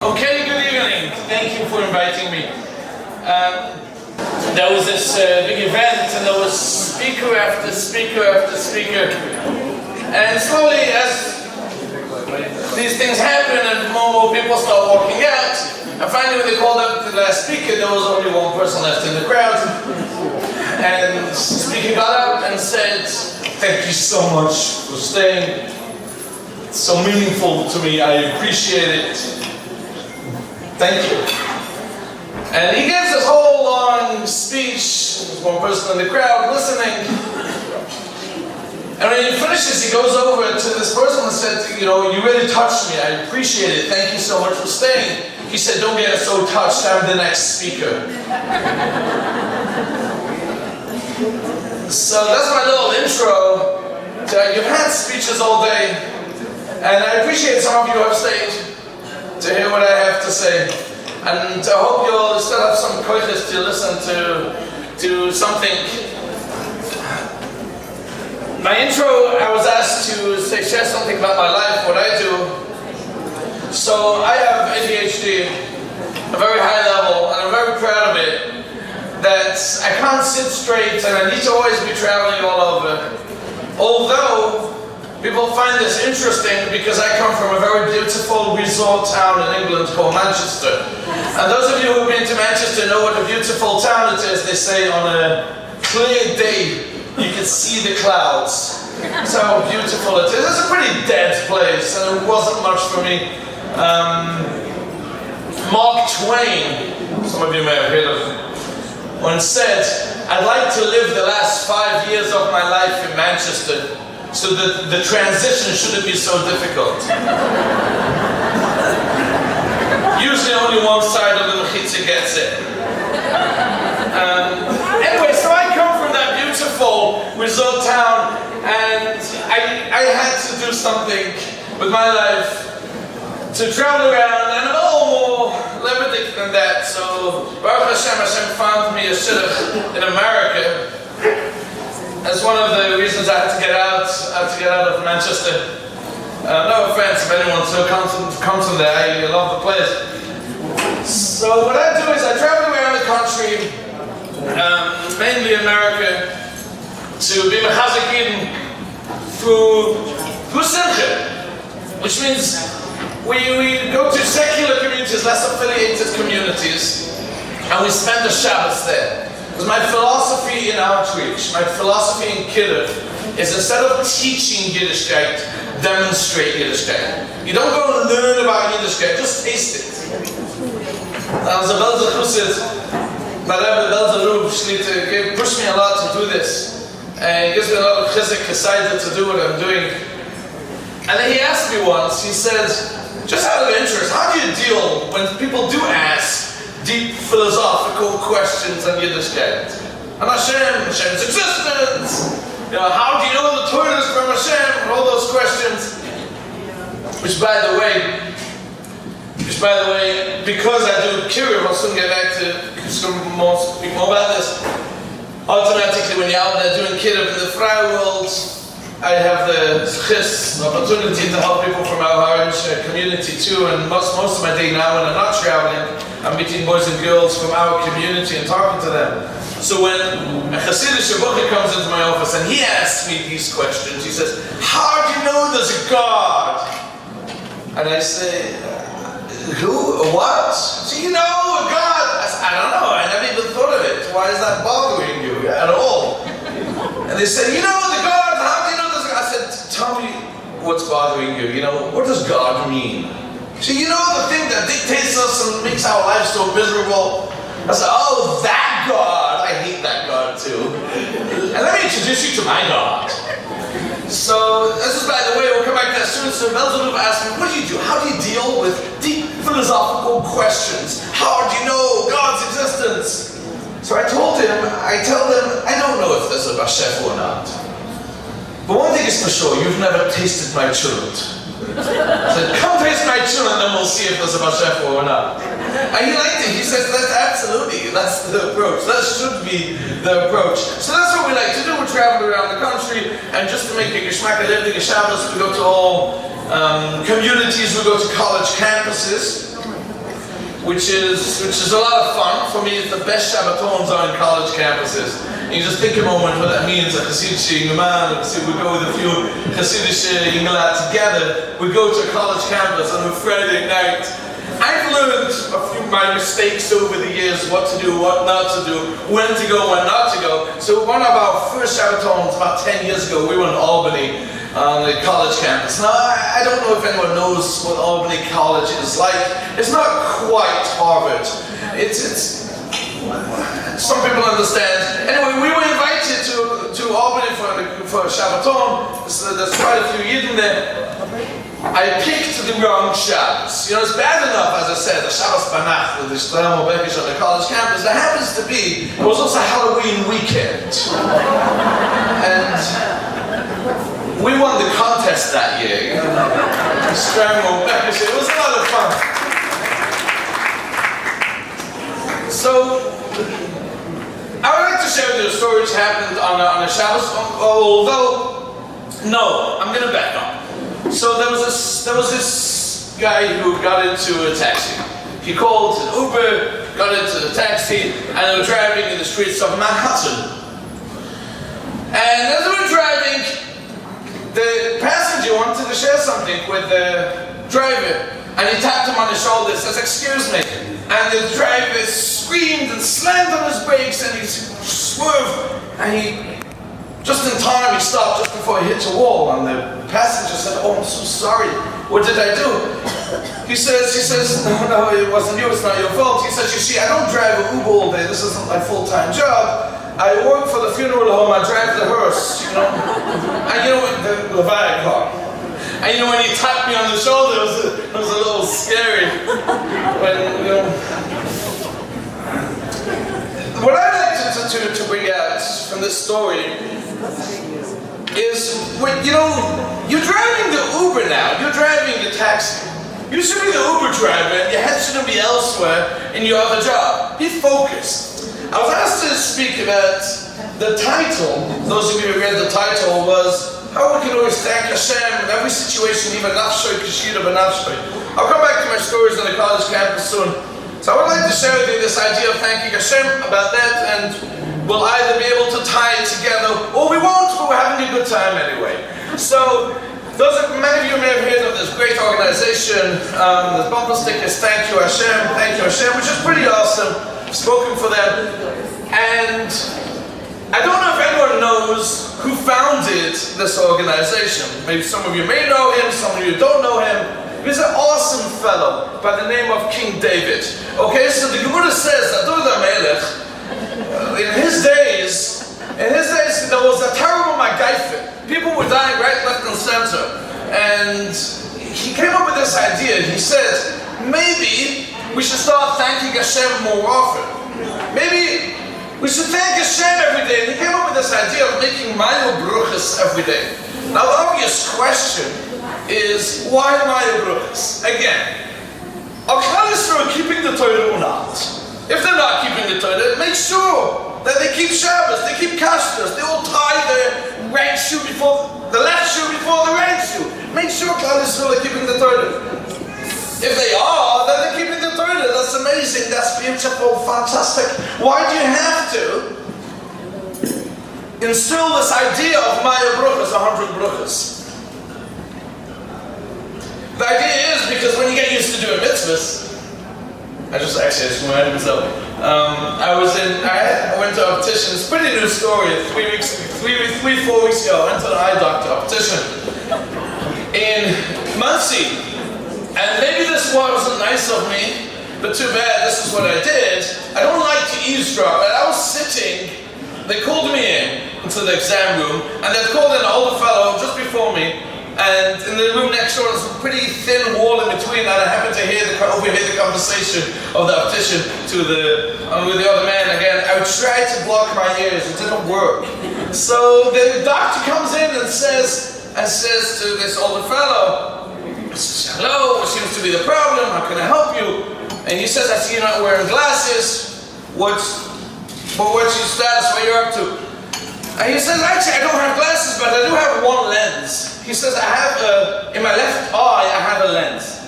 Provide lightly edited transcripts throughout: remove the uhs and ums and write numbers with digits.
Okay, good evening. Thank you for inviting me. There was this big event, and there was speaker after speaker after speaker. And slowly, as these things happen and more people start walking out, and finally when they called up the last speaker, there was only one person left in the crowd. And the speaker got up and said, "Thank you so much for staying. It's so meaningful to me. I appreciate it. Thank you." And he gives this whole long speech. There's one person in the crowd listening. And when he finishes, he goes over to this person and said, "You really touched me. I appreciate it. Thank you so much for staying." He said, "Don't get so touched. I'm the next speaker." So that's my little intro. You've had speeches all day, and I appreciate some of you have stayed to hear what I have to say. And I hope you'll still have some courage to listen to something. My intro, I was asked to share something about my life, what I do. So I have ADHD, a very high level, and I'm very proud of it. That I can't sit straight and I need to always be traveling all over. Although people find this interesting because I come from a very beautiful resort town in England called Manchester. And those of you who've been to Manchester know what a beautiful town it is. They say on a clear day you can see the clouds. That's how beautiful it is. It's a pretty dead place, and it wasn't much for me. Mark Twain, some of you may have heard of him, once said, "I'd like to live the last 5 years of my life in Manchester so that the transition shouldn't be so difficult." Usually only one side of the mechitza gets it. Anyway, so I come from that beautiful resort town, and I had to do something with my life to travel around, and I'm a little more limited than that. So Baruch Hashem found me a shidduch in America. That's one of the reasons I had to get out of Manchester. No offense if anyone still comes from there. I love the place. So what I do is I travel around the country, mainly America, to be mechazik through simcha, which means we go to secular communities, less affiliated communities, and we spend the Shabbos there. Because my philosophy in outreach, my philosophy in Kiddush, is instead of teaching Yiddishkeit, demonstrate Yiddishkeit. You don't go and learn about Yiddishkeit, just taste it. Now, the Belzer Chussid, my Rabbi Belzer Rub, pushed me a lot to do this. And he gives me a lot of chizuk decided to do what I'm doing. And then he asked me once, he said, just out of interest, how do you deal when people do ask deep philosophical questions on Yiddishkeit? On Hashem's existence, how do you know the Torah is from Hashem, and all those questions. Which by the way, because I do Kiruv, I'll soon get back to speak more about this. Automatically, when you're out there doing Kiruv in the Fry world, I have the opportunity to help people from our Aryeh community too, and most of my day now when I'm not traveling, I'm meeting boys and girls from our community and talking to them. So when a Hasidic Shabuchi comes into my office and he asks me these questions, he says, "How do you know there's a God?" And I say, "Who? What? So you know a God?" I said, "I don't know, I never even thought of it. Why is that bothering you at all?" And they said, "You know the God, how do you know this God?" I said, "Tell me what's bothering you, what does God mean?" So the thing that dictates us and makes our lives so miserable. I said, "Oh, that God, I hate that God too. And let me introduce you to my God." So, this is by the way, we'll come back to that soon. So Belzer asked me, "What do you do? How do you deal with deep philosophical questions? How do you know God's existence?" So I tell them, I don't know if there's a Bashef or not. But one thing is for sure, you've never tasted my chulent. I said, "Come taste my chulent, then we'll see if there's a Bashef or not." And he liked it. He says, that's the approach. That should be the approach. So that's what we like to do. We travel around the country, and just to make a Geshmak and everything, Shabbos, we go to all communities, we go to college campuses. which is a lot of fun. For me, the best Shabbatons are in college campuses. And you just think a moment what that means. A Hasidic young man, we go with a few Hasidic young lads together. We go to a college campus on a Friday night. I've learned a few of my mistakes over the years, what to do, what not to do, when to go, when not to go. So one of our first Shabbatons about 10 years ago, we were in Albany on the college campus. Now, I don't know if anyone knows what Albany College is like. It's not quite Harvard. It's some people understand. Anyway, we were invited to Albany for a Shabbaton. So there's quite a few Yidden there. I picked the wrong Shabbos. You know, it's bad enough, as I said, the Shabbos Banach, with the Shlomo Bekish on the college campus. There happens to be, it was also Halloween weekend. And we won the contest that year. You know? Shlomo Bekish, it was a lot of fun. So, I would like to share with you a story which happened on a Shabbos, although, no, I'm going to back up. So there was this guy who got into a taxi. He called an Uber, got into the taxi, and they were driving in the streets of Manhattan. And as they were driving, the passenger wanted to share something with the driver, and he tapped him on the shoulder and says, "Excuse me." And the driver screamed and slammed on his brakes, and he swerved, and he, just in time, he stopped just before he hit a wall, and the passenger said, "Oh, I'm so sorry. What did I do?" He says, no, it wasn't you, it's not your fault. He says, "You see, I don't drive an Uber all day. This isn't my full-time job. I work for the funeral home. I drive the hearse, you know." And you know, the Rabbi car. And you know, when he tapped me on the shoulder, it was a little scary. When, you know, what I'd like to bring out from this story is, when, you know, you're driving the Uber now, you're driving the taxi. You should be the Uber driver, and your head shouldn't be elsewhere in your other job. Be focused. I was asked to speak about the title. Those of you who read the title was, how we can always thank Hashem in every situation, even Nafsho, Kishira, Nafsho. I'll come back to my stories on the college campus soon. So I would like to share with you this idea of thanking Hashem about that, and we'll either be able to tie it together, or we won't, but we're having a good time anyway. So, many of you may have heard of this great organization, the bumper stickers, Thank You Hashem, which is pretty awesome. I've spoken for them. And I don't know if anyone knows who founded this organization. Maybe some of you may know him, some of you don't know him. He's an awesome fellow by the name of King David. Okay, so the Gemara says that David HaMelech, in his days, there was a terrible Magaifa. People were dying right, left, and center. And he came up with this idea. He said, maybe we should start thanking Hashem more often. Maybe we should thank Hashem every day. And he came up with this idea of making Maya Bruchas every day. Now the obvious question is, why Maya Bruchas? Again, are Klal Yisrael keeping the Torah or not? If they're not keeping the Torah, make sure that they keep Shabbos, they keep Kashrus, they all tie their right shoe before, the left shoe before the right shoe. Make sure Klal Yisrael are keeping the Torah. If they are, then they're keeping the Torah. That's amazing, that's beautiful, fantastic. Why do you have to instill this idea of Maya Bruchas, 100 Bruchas? The idea is because when you get used to doing mitzvahs, I just reminded myself. I went to a optician. It's a pretty new story. 4 weeks ago, I went to an eye doctor optician in Muncie. And maybe this wasn't nice of me, but too bad, this is what I did. I don't like to eavesdrop, but I was sitting, they called me into the exam room, and they called in an older fellow just before me, and in the room next door was a pretty thin wall in between, and I happened to overhear the conversation of the optician with the other man again. I tried to block my ears, it didn't work. So the doctor comes in and says to this older fellow, "Hello, what seems to be the problem? How can I help you?" And he says, "I see you're not wearing glasses. What's your status? What you're up to?" And he says, "Actually, I don't have glasses, but I do have one lens." He says, "I have in my left eye, I have a lens."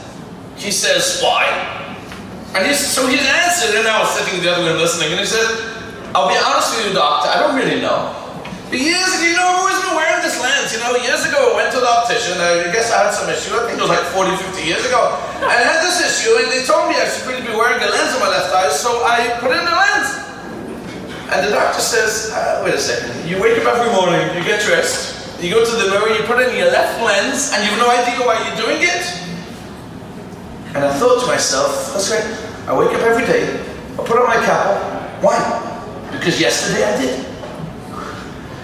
He says, "Why?" And And so he's answered, and I was sitting the other way listening, and he said, I'll be honest with you, doctor, I don't really know. But years ago, I've always been wearing this lens. Years ago I went to the optician, I guess I had some issue, I think it was like 40, 50 years ago. And I had this issue, and they told me I should really be wearing a lens on my left eye, so I put in the lens. And the doctor says, wait a second, you wake up every morning, you get dressed, you go to the mirror, you put in your left lens, and you have no idea why you're doing it? And I thought to myself, that's right, I wake up every day, I put on my kappa. Why? Because yesterday I did.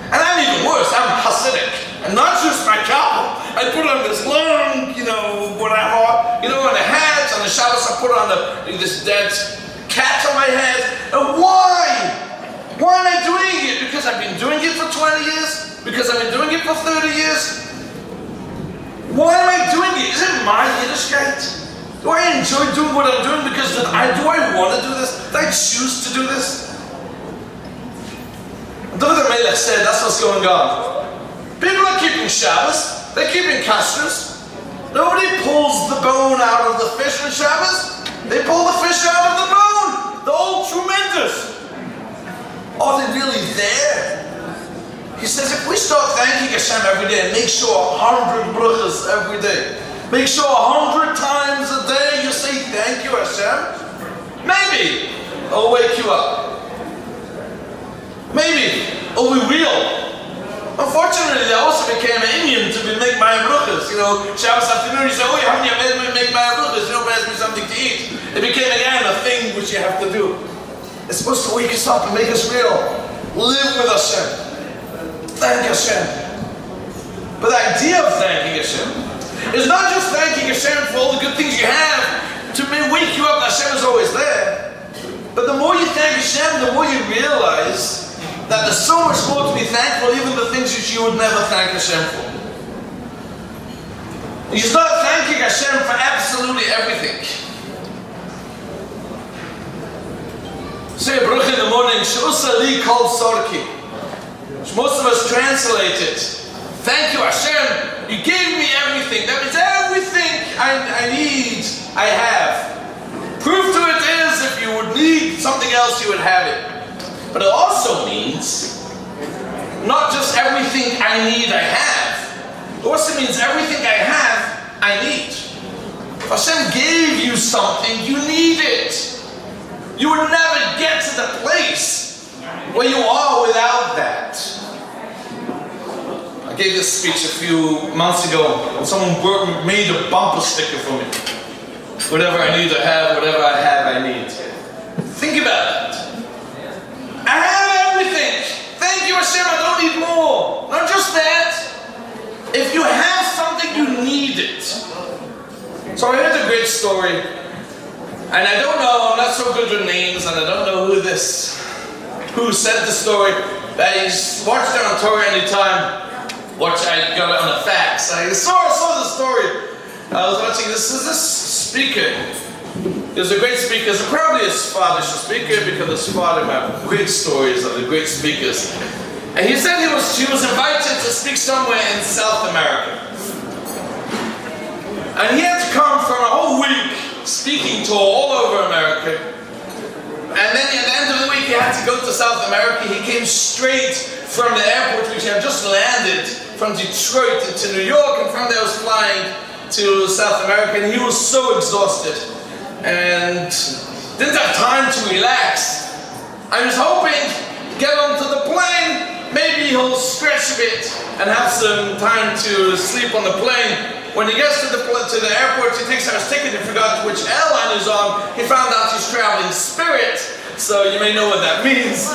And I'm even worse, I'm Hasidic. And not just my kappa. I put on this long, whatever, on the hat, on the Shabbos I put on this dead cat on my head. And why? Why am I doing it? Because I've been doing it for 20 years? Because I've been doing it for 30 years? Why am I doing it? Is it my Yiddishkeit? Do I enjoy doing what I'm doing because do I want to do this? Do I choose to do this? David Melech said that's what's going on. People are keeping Shabbos, they're keeping kashrus. Nobody pulls the bone out of the fish on Shabbos. They pull the fish out of the bone. The old tremendous. Are they really there? He says if we start thanking Hashem every day and make sure 100 brachas every day, make sure 100 times a day you say thank you Hashem, maybe it'll wake you up. Maybe it'll be real. Unfortunately, I also became an Indian to make my brachas. Shabbos afternoon, you say, oh, you haven't yet made me make my brachas. Pass me something to eat. It became again a thing which you have to do. It's supposed to wake us up and make us real. Live with Hashem. Thank Hashem. But the idea of thanking Hashem is not just thanking Hashem for all the good things you have to wake you up. Hashem is always there. But the more you thank Hashem, the more you realize that there's so much more to be thankful, even the things which you would never thank Hashem for. You start thanking Hashem for absolutely everything. Say a bracha in the morning, She'usa li kol sorki. Most of us translate it. Thank you Hashem, you gave me everything. That means everything I need, I have. Proof to it is, if you would need something else, you would have it. But it also means, not just everything I need, I have. It also means everything I have, I need. If Hashem gave you something, you need it. You would never get to the place where you are without that. I gave this speech a few months ago, and someone made a bumper sticker for me. Whatever I need, I have. Whatever I have, I need. Think about it. I have everything. Thank you, Hashem. I don't need more. Not just that. If you have something, you need it. So I heard a great story, and I don't know. I'm not so good with names, and I don't know who said the story. I watched it on Torah anytime. I got it on a fax. I saw the story. I was watching this speaker. He was a great speaker. He's probably a Scottish speaker because his father had great stories of the great speakers. And he said he was invited to speak somewhere in South America. And he had to come from a whole week speaking tour all over America. And then at the end of the week he had to go to South America. He came straight from the airport which he had just landed from Detroit to New York, and from there was flying to South America, and he was so exhausted and didn't have time to relax. I was hoping to get onto the plane, maybe he'll stretch a bit and have some time to sleep on the plane. When he gets to the airport, he takes out his ticket and forgot which airline he's on. He found out he's traveling Spirit, so you may know what that means.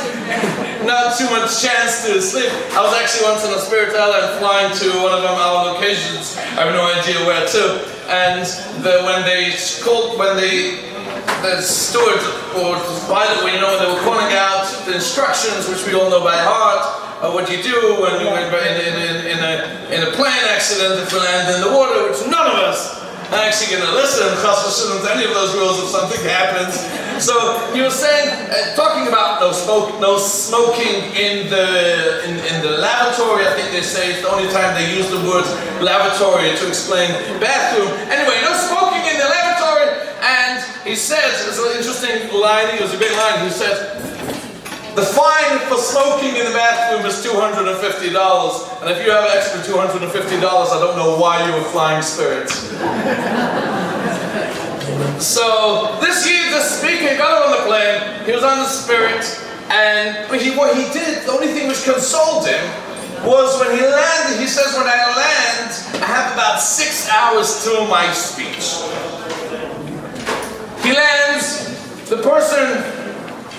Not too much chance to sleep. I was actually once on a Spirit airline flying to one of our locations. I have no idea where to. And the steward or the pilot, they were calling out the instructions, which we all know by heart, of what you do when you're in a plane accident if you land in the water, which none of us are actually going to listen to any of those rules if something happens. So he was saying, talking about no smoking in the lavatory. I think they say it's the only time they use the word lavatory to explain bathroom. Anyway, no smoking in the lavatory. And he he says, it's an interesting line, it was a great line, he said, the fine for smoking in the bathroom is $250, and if you have an extra $250, I don't know why you were flying spirits. So this year, the speaker got on the plane, he was on the Spirit, and what he did, the only thing which consoled him was when he landed, he says, when I land, I have about 6 hours till my speech. He lands, the person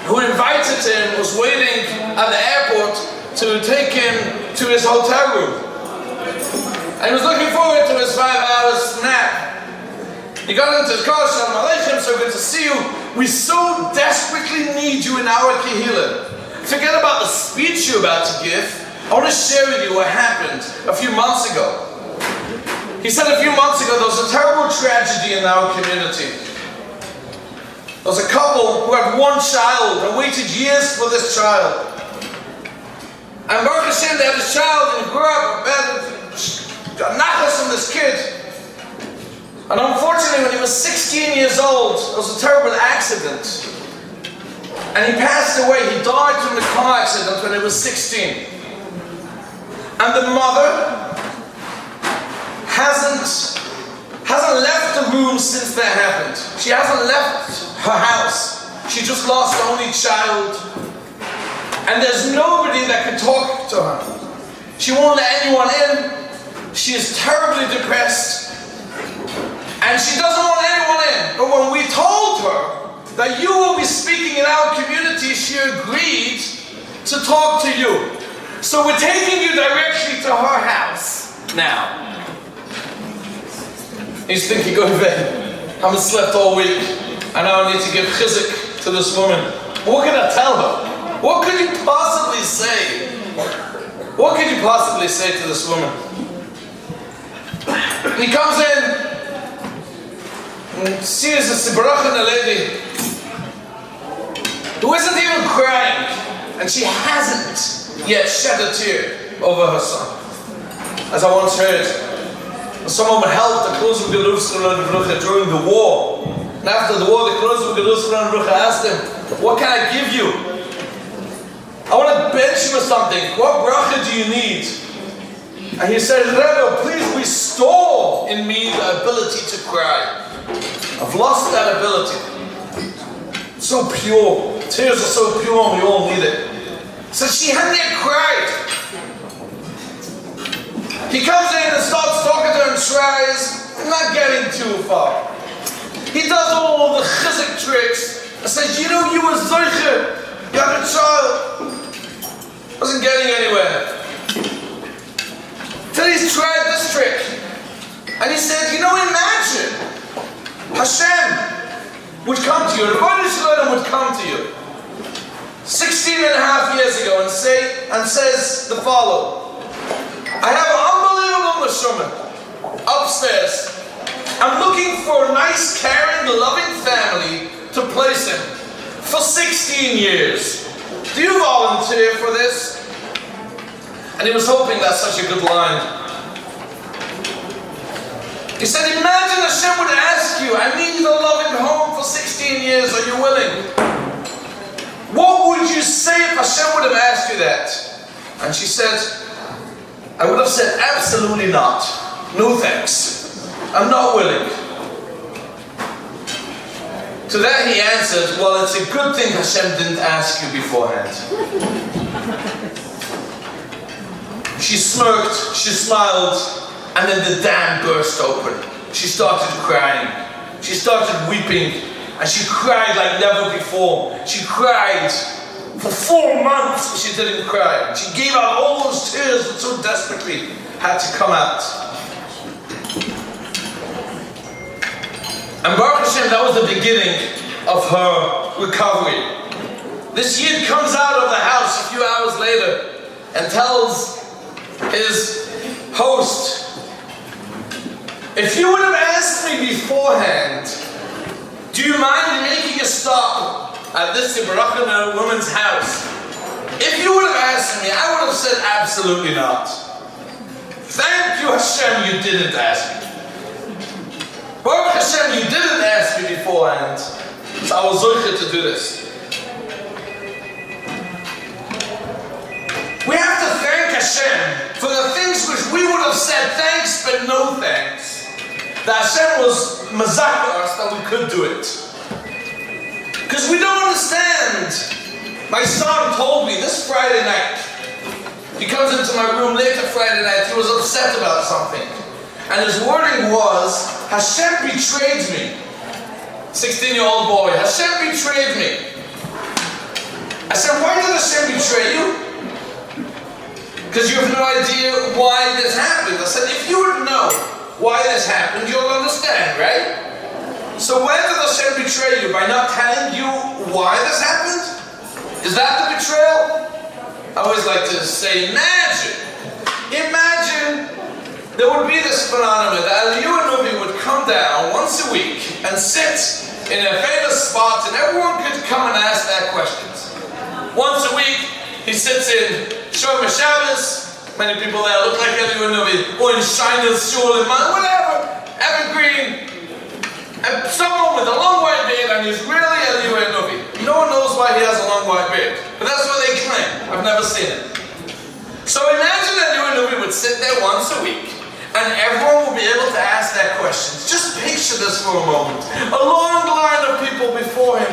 who invited him was waiting at the airport to take him to his hotel room. And he was looking forward to his 5 hours nap. He got into his car, Shalom Aleichem, so good to see you. We so desperately need you in our Kehillah. Forget about the speech you're about to give. I want to share with you what happened a few months ago. He said a few months ago there was a terrible tragedy in our community. There was a couple who had one child and waited years for this child. And Baruch Hashem, they had this child and he grew up and got nachas from this kid. And unfortunately, when he was 16 years old, there was a terrible accident. And he passed away. He died from the car accident when he was 16. And the mother hasn't left the room since that happened. She hasn't left her house. She just lost the only child. And there's nobody that can talk to her. She won't let anyone in. She is terribly depressed. And she doesn't want anyone in. But when we told her that you will be speaking in our community, she agreed to talk to you. So we're taking you directly to her house now. He's thinking, go to bed. I haven't slept all week. I know I need to give chizik to this woman. What can I tell her? What could you possibly say? What could you possibly say to this woman? He comes in and sees a Sibarachan lady who isn't even crying, and she hasn't yet shed a tear over her son. As I once heard, someone would help the Kluz of Gerushalayim during the war. And after the war, the Kluz of Gerushalayim asked him, what can I give you? I want to bench you with something. What bracha do you need? And he said, Rebbe, please restore in me the ability to cry. I've lost that ability. So pure. Tears are so pure and we all need it. So she hadn't yet cried. He comes in and starts talking to her and tries, not getting too far. He does all the chizik tricks and says, you know, you were zoiche, you had a child. Wasn't getting anywhere. Till he's tried this trick. And he said, you know, imagine Hashem would come to you, the Royde would come to you 16 and a half years ago and says the following. I have an unbelievable neshama upstairs. I'm looking for a nice, caring, loving family to place him for 16 years. Do you volunteer for this? And he was hoping that's such a good line. He said, imagine Hashem would ask you, I need a loving home for 16 years, are you willing? What would you say if Hashem would have asked you that? And she said, I would have said, absolutely not. No thanks. I'm not willing. To that he answered, well, it's a good thing Hashem didn't ask you beforehand. She smirked, she smiled, and then the dam burst open. She started crying. She started weeping, and she cried like never before. She cried for 4 months. She didn't cry. She gave out all those tears that so desperately had to come out. And Baruch Hashem, that was the beginning of her recovery. This Yid comes out of the house a few hours later and tells his host, if you would have asked me beforehand, do you mind making a stop at this Ibrahim woman's house? If you would have asked me, I would have said absolutely not. Thank you, Hashem, you didn't ask me. Baruch Hashem, you didn't ask me beforehand, so I was zoche to do this. We have to thank Hashem for the things which we would have said thanks but no thanks. That Hashem was mazak us that we could do it. Because we don't understand. My son told me this Friday night, he comes into my room later Friday night, he was upset about something. And his wording was, Hashem betrayed me. 16-year-old boy, Hashem betrayed me. I said, why did Hashem betray you? Because you have no idea why this happened. I said, if you would know why this happened, you'll understand, right? So why did Hashem betray you? By not telling you why this happened? Is that the betrayal? I always like to say, imagine there would be this phenomenon that Aryeh would come down once a week and sit in a famous spot and everyone could come and ask that questions. Once a week, he sits in Shom Shabbos, many people there look like Aryeh, or in Shina's Shul, whatever, evergreen, and someone with a long white beard and he's really Aryeh. No one knows why he has a long white beard, but that's what they claim. I've never seen it. So imagine Aryeh would sit there once a week and everyone will be able to ask that question. Just picture this for a moment. A long line of people before him,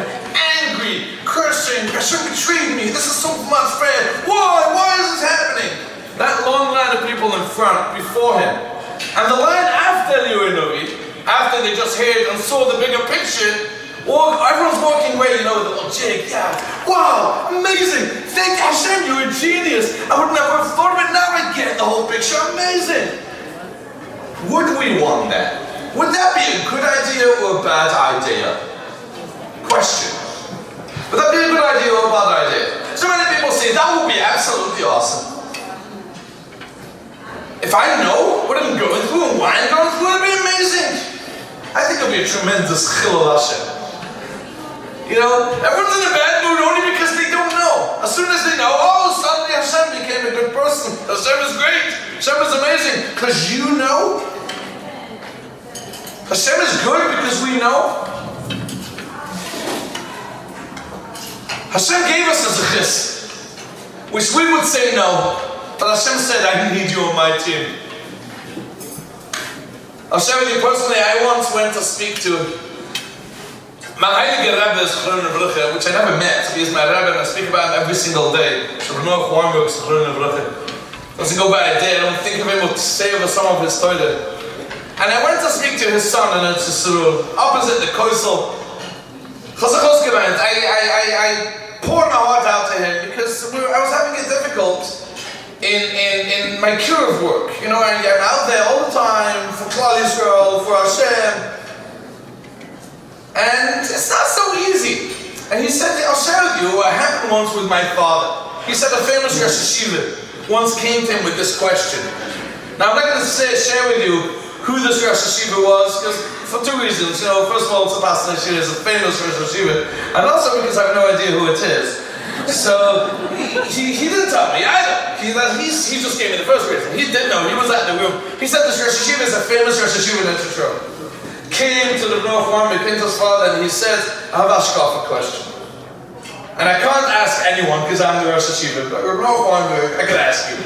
angry, cursing, Hashem betrayed me, this is so much fair. Why is this happening? That long line of people in front, before him. And the line after Aryeh, after they just heard and saw the bigger picture, everyone's walking away, with a little jig. Yeah, wow, amazing. Thank Hashem, you're a genius. I would never have thought of it. Now I get the whole picture. Amazing. Would we want that? Would that be a good idea or a bad idea? Question. Would that be a good idea or a bad idea? So many people say that would be absolutely awesome. If I know what I'm going through and why I'm going through, it'd be amazing. I think it'll be a tremendous chilul Hashem. Everyone's in a bad mood only because they don't know. As soon as they know, suddenly Hashem became a good person. Hashem is great. Hashem is amazing. Because you know. Hashem is good because we know. Hashem gave us a zechus, which we would say no. But Hashem said, I need you on my team. I'll share with you personally, I once went to speak to my Rabbi, which I never met. He is my Rabbi and I speak about him every single day. Doesn't go by a day, I don't think of him or say over some of his Torah. And I went to speak to his son in opposite the Koisel. I poured my heart out to him because I was having it difficult in my cure of work. I'm out there all the time for Klal Yisrael, for Hashem. And it's not so easy. And he said, I'll share with you what happened once with my father. He said a famous Rosh Hashiva once came to him with this question. Now I'm not going to share with you who this Rosh Hashiva was, because for two reasons. First of all, Sebastian Shir is a famous Rosh Hashiva, and also because I have no idea who it is. So he didn't tell me either. He just gave me the first reason. He didn't know. He was at the room. He said this Rosh Hashiva is a famous Rosh Hashiva in Israel. Came to the North Farm, came to his father, and he said, I have a shkafa question. And I can't ask anyone because I'm the Rosh Hashiva, but North Farm, I could ask you.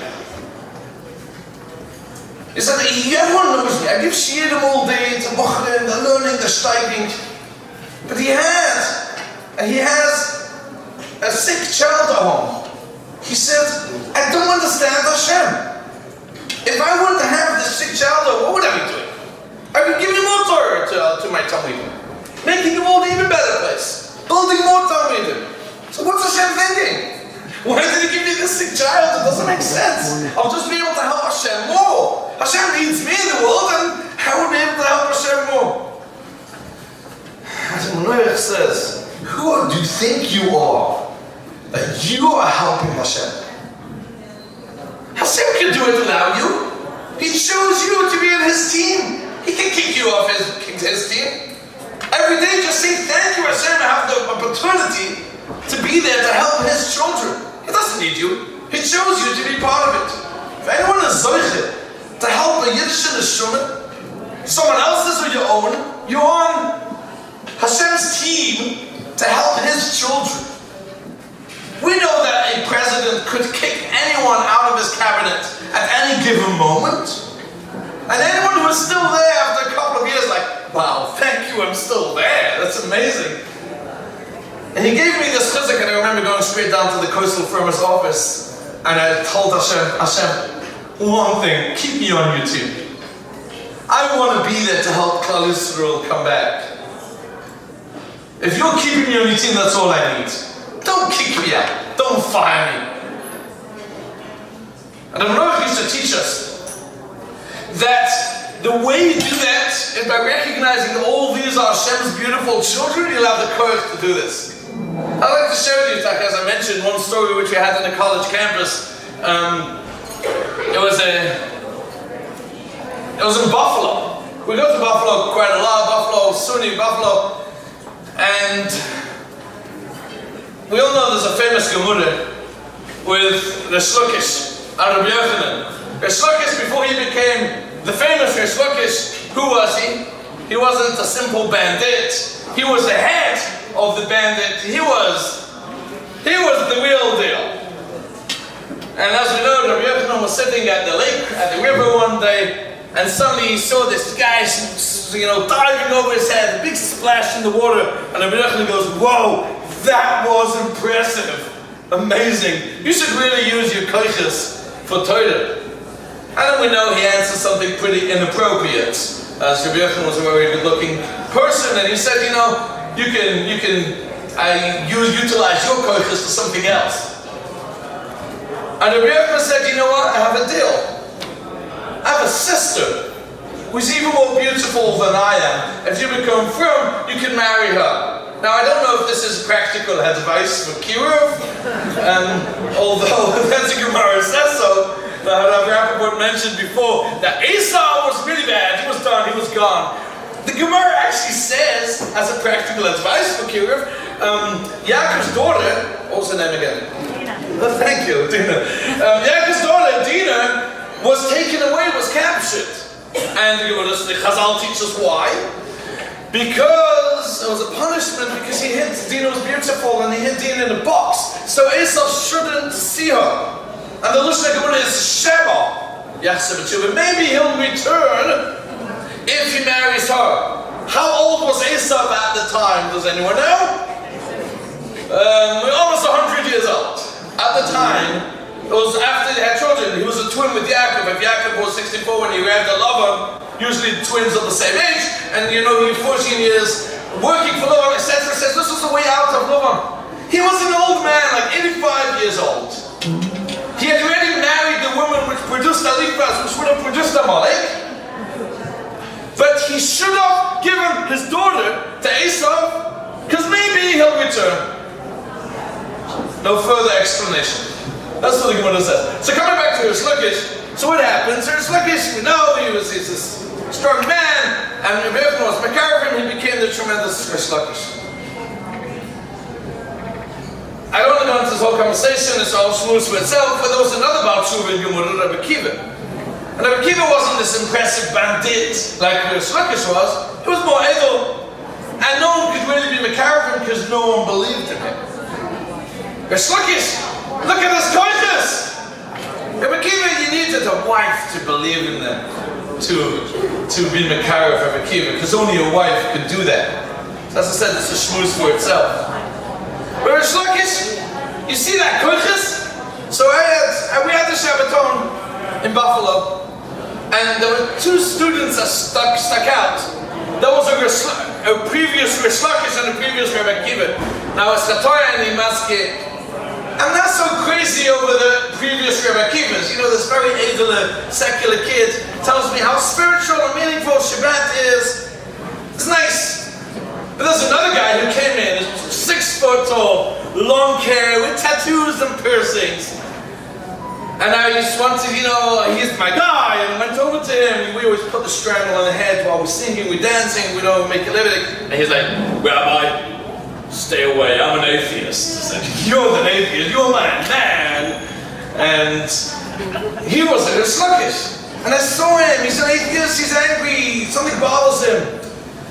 He said, everyone knows me. I give shiurim all day to Bochrim, they're learning, they're steiging. But he has a sick child at home. He said, I don't understand Hashem. If I were to have this sick child, what would I be doing? I would give him more Torah to my Talmidim, making the world an even better place, building more Talmidim. So what's Hashem thinking? Why did he give me this sick child? It doesn't make sense. I'll just be able to help Hashem more. Hashem needs me in the world, and I will be able to help Hashem more. As says, who do you think you are that you are helping Hashem? Hashem can do it without you. He chose you to be in His team. He can kick you off his team. Every day just say thank you Hashem to have the opportunity to be there to help His children. He doesn't need you. He chose you to be part of it. If anyone is zoche to help a Yiddish neshama, someone else's or your own. You're on Hashem's team to help His children. We know that a president could kick anyone out of his cabinet at any given moment. And anyone who is still there after a couple of years, like, wow, thank you, I'm still there. That's amazing. And he gave me this chizuk, and I remember going straight down to the coastal firm's office, and I told Hashem, one thing, keep me on YouTube. I want to be there to help Klal Yisrael come back. If you're keeping me on your team, that's all I need. Don't kick me out. Don't fire me. And the Royde used to teach us that the way you do that is by recognizing that all these are Hashem's beautiful children. You'll have the courage to do this. I'd like to share with you, as I mentioned, one story which we had on the college campus. It was in Buffalo. We go to Buffalo quite a lot. Buffalo, Sunni Buffalo, and we all know there's a famous Gemara with Rish Lakish and Rabbi Yochanan. Rish Lakish, before he became the famous Rish Lakish, who was he? He wasn't a simple bandit. He was the head of the bandit. He was the real deal. And as we know, Rabbi Yochanan was sitting at the lake, at the river one day, and suddenly he saw this guy, diving over his head, a big splash in the water, and Rabbi Yochanan goes, "Whoa, that was impressive, amazing. You should really use your koiches for Torah." And then we know he answered something pretty inappropriate, as Rabbi Yochanan was a very good-looking person, and he said, you can utilize your koiches for something else. And Rabbi Yochanan said, "You know what? I have a deal. I have a sister who's even more beautiful than I am. If you become from, you can marry her." Now, I don't know if this is practical advice for Kiruv, although that's a Gemara says so. Rabbi mentioned before that Esau was really bad. He was done. He was gone. The Gemara actually says, as a practical advice for Kiruv, Yaakov's daughter, what was her name again? Dina. Thank you, Dina. Yaakov's daughter, Dina, was taken away, was captured. And the Chazal teaches why. Because it was a punishment, because he hid, Dina was beautiful, and he hid Dina in a box. So Esau shouldn't see her. And the Lashon Gemara is Shema. Maybe he'll return if he marries her. How old was Esau at the time? Does anyone know? Almost 100 years old. At the time, it was after they had children. He was a twin with Yaakov. If Yaakov was 64 when he arrived at Lavan, usually twins of the same age, and he was 14 years working for Lavan, etc. Says this was the way out of Lavan. He was an old man, like 85 years old. He had already married the woman which produced Alifas, which would have produced Amalek. But he should have given his daughter to Esau, because maybe he'll return. No further explanation. That's what the Gemara says. So coming back to Rish Lakish, so what happens? Rish Lakish, we know he's this strong man, and Rabbi Yochanan was Makarvim, he became the tremendous Rish Lakish. I don't want to go into this whole conversation, it's all smooth for itself, but there was another Baal Tshuva in Gemara, Rabbi Kiva. And Rabbi Kiva wasn't this impressive bandit like Rish Lakish was. He was more edel. And no one could really be Makarvim because no one believed in him. Rish Lakish, look at his koiches! Rabbi Kiva, you needed a wife to believe in them, to be Makarv Rabbi Kiva, because only a wife could do that. So as I said, it's a shmooze for itself. But Rish Lakish, you see that koiches? So we had the Shabbaton in Buffalo, and there were two students that stuck out. There was a previous Rish Lakish and a previous Rabbi Kiva. Now it's Chatoya and Imaske. I'm not so crazy over the previous Rabbi Kivas. This very edel, secular kid tells me how spiritual and meaningful Shabbat is. It's nice. But there's another guy who came in, 6 foot tall, long hair, with tattoos and piercings. And I just wanted, he's my guy, and I went over to him. We always put the strangle on the head while we're singing, we're dancing, we don't make a living. And he's like, "Rabbi, stay away, I'm an atheist." I said, "You're an atheist, you're my man." And he was a Rish Lakish. And I saw him, he's an atheist, he's angry, something bothers him.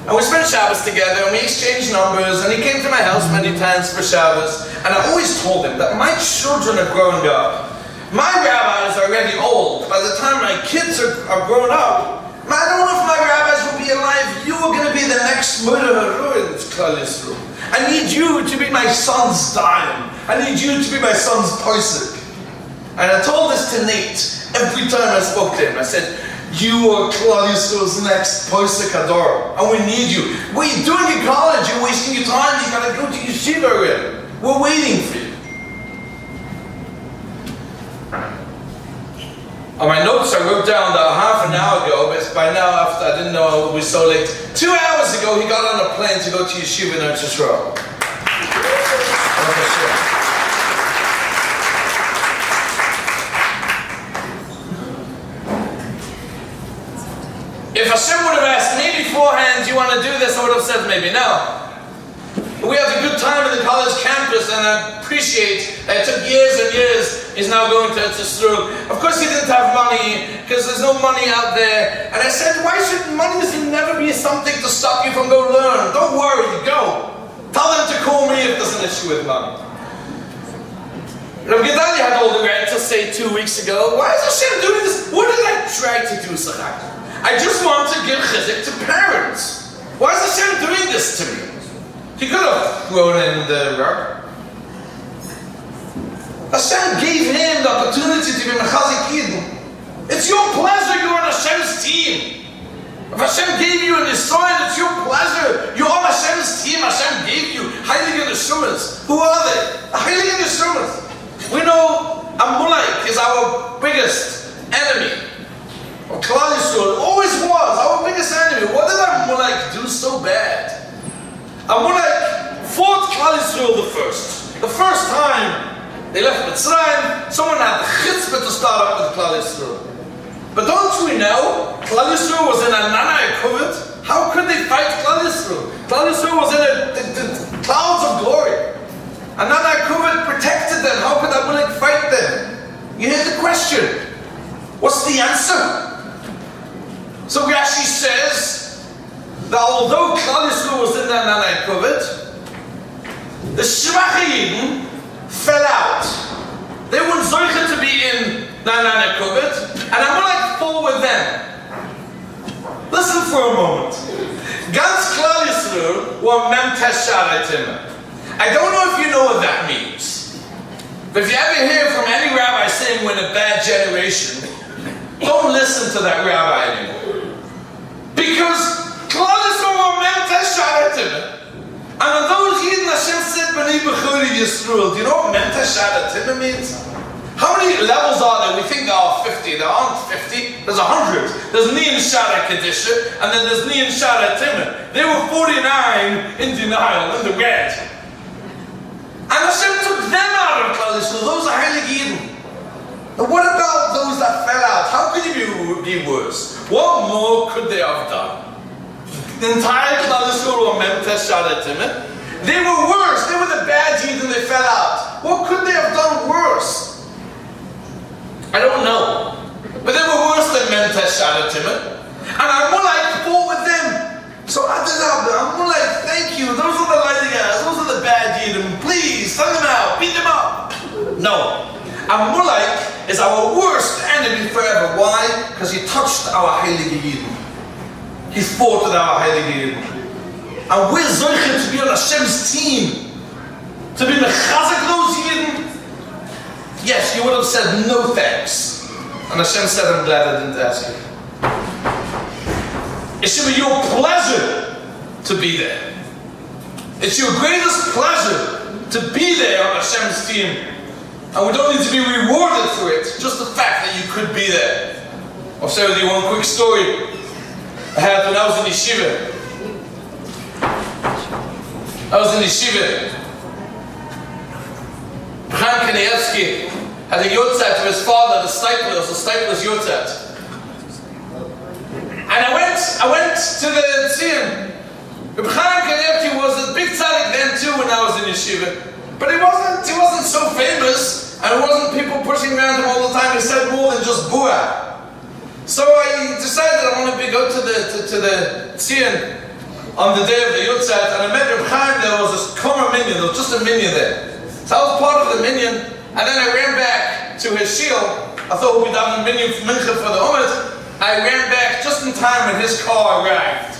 And we spent Shabbos together and we exchanged numbers, and he came to my house many times for Shabbos. And I always told him that my children are growing up. My rabbis are already old. By the time my kids are grown up, I don't know if my rabbis will be alive. You are going to be the next murderer in Klal Yisrael. I need you to be my son's dime. I need you to be my son's posik. And I told this to Nate every time I spoke to him. I said, you are Klal Yisrael's next posik hador, and we need you. What are you doing in college? You're wasting your time. You got to go to yeshiva already. We're waiting for you. On my notes, I wrote down that half an hour ago, but by now, after I didn't know it was so late. 2 hours ago, he got on a plane to go to yeshiva in Eretz Yisrael. If Hashem would have asked me beforehand, do you want to do this? I would have said maybe no. We had a good time in the college campus, and I appreciate that it took years and years. He's now going to Eretz Yisrael. Of course he didn't have money, because there's no money out there. And I said, why should money never be something to stop you from going to learn? Don't worry, go. Tell them to call me if there's an issue with money. Rabbi had all the right to say 2 weeks ago, why is Hashem doing this? What did I try to do, Sachak? I just want to give chizuk to parents. Why is Hashem doing this to me? He could have thrown in the rug. Hashem gave him the opportunity to be mechazik Yidden. It's your pleasure, you're on Hashem's team. If Hashem gave you an Yisrael, it's your pleasure. You're on Hashem's team. Hashem gave you Heilige Neshumas. Who are they? The Heilige Neshumas. We know Amalek is our biggest enemy. Klal Yisrael always was our biggest enemy. What did Amalek do so bad? Amalek fought Klal Yisrael the first time they left Mitzrayim. Someone had the chutzpah to start up with Klal Yisrael. But don't we know, Klal Yisrael was in a Nana Ekuvit. How could they fight Klal Yisrael? Klal Yisrael was in the clouds of glory. And Nana Ekuvit protected them. How could Amalek fight them? You hear the question. What's the answer? So Rashi says that although Klal Yisrael was in the Nana Ekuvit, the Shvachim fell out. They weren't zoichet to be in the Nana Ekuvit, and Amalek fought with them. Listen for a moment. Gans Klal Yisrael were Mem Tesharetim. I don't know if you know what that means, but if you ever hear from any rabbi saying we're in a bad generation, don't listen to that rabbi anymore. Because Klal Yisrael were Mem Tesharetim. And on those Yidden, Hashem said, B'nai B'chori Yisrael. Do you know what Mem Tesharetim means? How many levels are there? We think there are 50. There aren't 50. There's 100. There's Nian Shara Kedisha, and then there's Nian Shara Timon. They were 49 in denial, in the red. And Hashem took them out of Klal Yisrael. Those are Heilig Yidden. But what about those that fell out? How could you be worse? What more could they have done? The entire Klal Yisrael were Mem Tesharetim. They were worse. They were the bad Yidden. They fell out. What could they have done worse? I don't know. But they were worse than Mem Tesharetim. And Amalek fought with them. So Amalek, thank you. Those are the lighting guys. Those are the bad Yidden. Please, send them out. Beat them up. No. Amalek is our worst enemy forever. Why? Because he touched our Heilige Yidden. He fought with our Heilige Yidden. And we're zoichet to be on Hashem's team. To be mechazik those Yidden. Yes, you would have said no thanks. And Hashem said, I'm glad I didn't ask you. It should be your pleasure to be there. It's your greatest pleasure to be there on Hashem's team. And we don't need to be rewarded for it, just the fact that you could be there. I'll share with you one quick story I had when I was in yeshiva. Chaim Kanievsky had a yortzat to his father, the Stipler's yortzat. And I went to the tziyim. Reb Chaim Kanievsky was a big tzaddik then too when I was in yeshiva. But he wasn't so famous, and it wasn't people pushing around him all the time. He said more than just buah. So I decided I want to go to the Tzion on the day of the Yutzat, and I met Reb Chaim. There was this Komer Minyan, there was just a Minyan there. So I was part of the Minyan, and then I ran back to his shield. I thought we'd have a Minyan Mincha for the Ummah. I ran back just in time when his car arrived.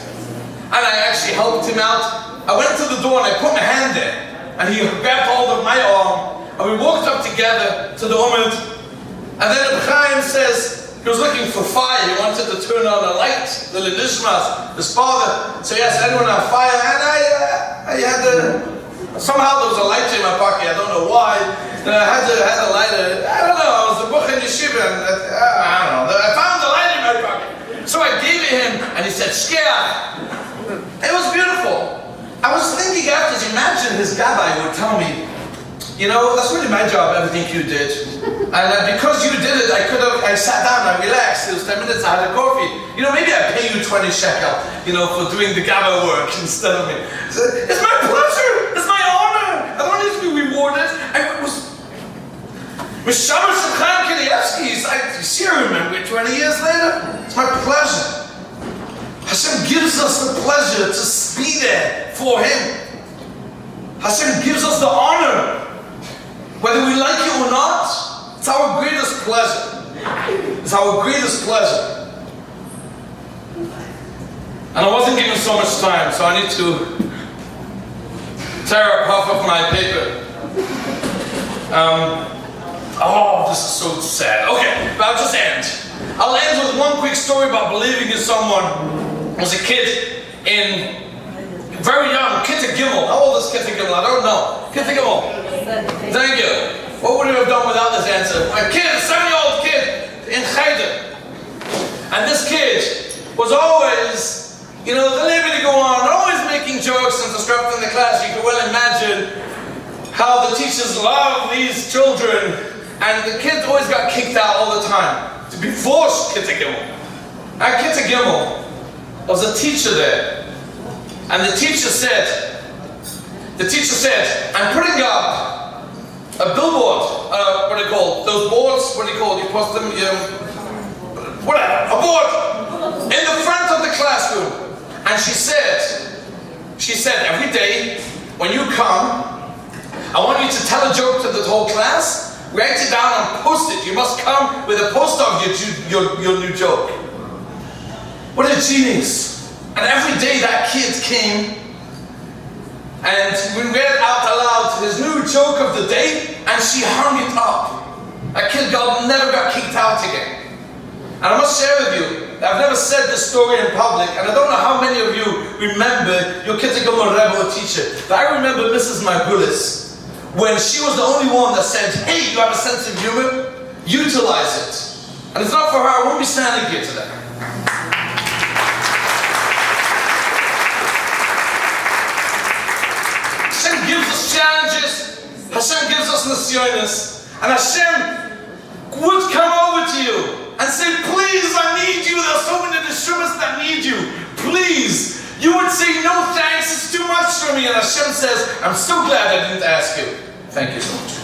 And I actually helped him out. I went to the door and I put my hand there, and he grabbed hold of my arm, and we walked up together to the Ummah. And then Reb Chaim says, he was looking for fire. He wanted to turn on a light, the Lidishmas, his father. So he asked anyone on fire, and I had to, somehow there was a lighter in my pocket, I don't know why. And I had a lighter, I don't know, I was a buch in yeshiva, and I don't know, I found the lighter in my pocket. So I gave it him, and he said, Shkeach. It was beautiful. I was thinking after, imagine his gabbai would tell me, you know, that's really my job, everything you did. And because you did it, I sat down, I relaxed. It was 10 minutes, I had a coffee. You know, maybe I pay you 20 shekel, you know, for doing the gabbai work instead of me. It's my pleasure, it's my honor. I don't need to be rewarded. I was Mishama Shulchan Kanievsky. You see, I remember it 20 years later. It's my pleasure. Hashem gives us the pleasure to be there for Him. Hashem gives us the honor. Whether we like it or not, it's our greatest pleasure. It's our greatest pleasure. And I wasn't given so much time, so I need to tear up half of my paper. Oh, this is so sad. Okay, but I'll just end. I'll end with one quick story about believing in someone. I was a kid very young, Kitta Gimel. How old is Kitta Gimel? I don't know. Kitta Gimel. Thank you. What would we have done without this answer? A kid, a 7-year-old kid in Cheder. And this kid was always, you know, the liberty go on, always making jokes and disrupting the class. You can well imagine how the teachers love these children. And the kids always got kicked out all the time to be forced Kitta Gimel. At Kitta Gimel, there was a teacher there. And the teacher said, I'm putting up a billboard, what are they called? Those boards, what are they called? You post them, whatever, a board in the front of the classroom. And she said, every day when you come, I want you to tell a joke to the whole class, write it down and post it. You must come with a poster of your new joke. What a genius. And every day that kid came, and we read out aloud his new joke of the day, and she hung it up. That kid never got kicked out again. And I must share with you, I've never said this story in public, and I don't know how many of you remember your Kitta Gimel Rebbe or teacher, but I remember Mrs. Margulis, when she was the only one that said, hey, you have a sense of humor? Utilize it. And it's not for her, I won't be standing here today. Hashem gives us challenges, Hashem gives us nisyonos, and Hashem would come over to you and say, please, I need you. There are so many neshumas that need you. Please. You would say, no thanks, it's too much for me. And Hashem says, I'm so glad I didn't ask you. Thank you so much.